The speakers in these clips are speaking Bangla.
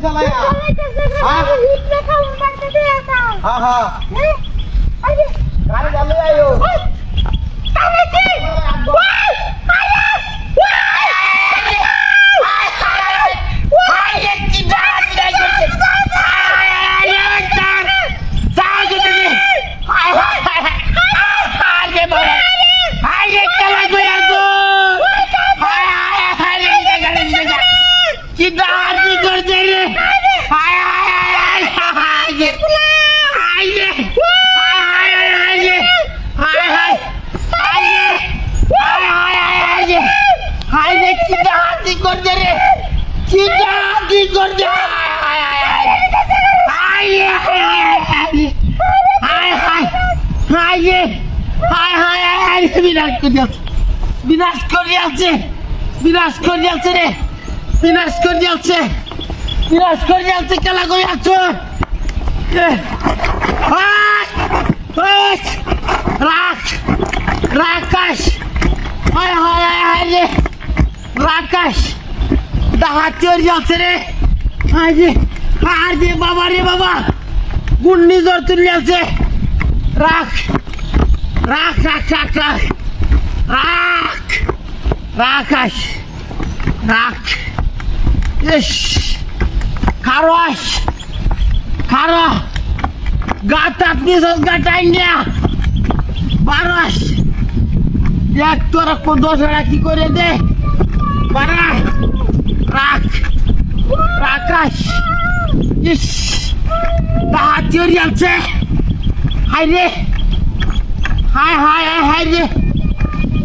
চালায়া হ্যাঁ হ্যাঁ গাড়ি চালিয়ে আয়ো বিনাশ করিয়াছে রে বিনাশ করিয়াছে খেলা করিয়াছ রাকাশ রাকাশ ডাহাত চড়িয়াছে রে আর যে বাবা রে বাবা গুন্ডি জ্বর তুলিয়াছে রাখ রাখ রাখ রাখ রাখ রাখ রাকাশ রাখ ইস খারস খারা গাতাত নিছস গাটাই নিয়া বারস দেখ তোরা দশরা কি করে দে বারা রাখ রাকাশ ইস তাহাত চুরি আছে হাই রে হাই হাই হাই রে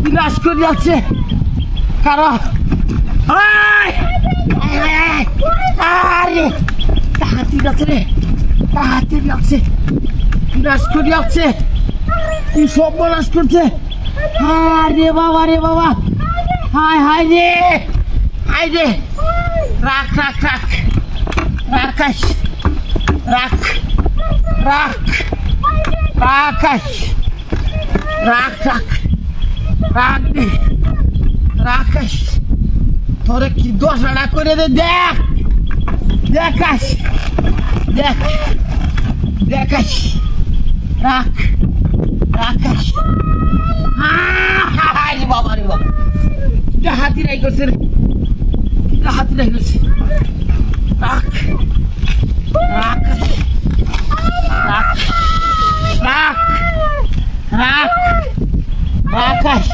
বিনাশ করে যাচ্ছে কারো আরে হাতি যাচ্ছে রে হাতি যাচ্ছে বিনাশ করে যাচ্ছে কি সব বিনাশ করছে আরে বাবা রে বাবা হাই হাই রে রাখ রাখ রাখ রাকাশ রাখ রাখ রাকাশ রাখ রাখ রাখ দে রাকাশ তোরে কি দশাটা করে দে দেখ দেখাস দেখ দেখাস রাখ রাকাশ রে বাবা রে বাবা হাতি রাই করছে রে হাতি রাই করছে রাখ রাকাশ রাখ রাখ রাখ রাকাশ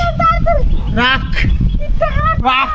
রাখ রাখ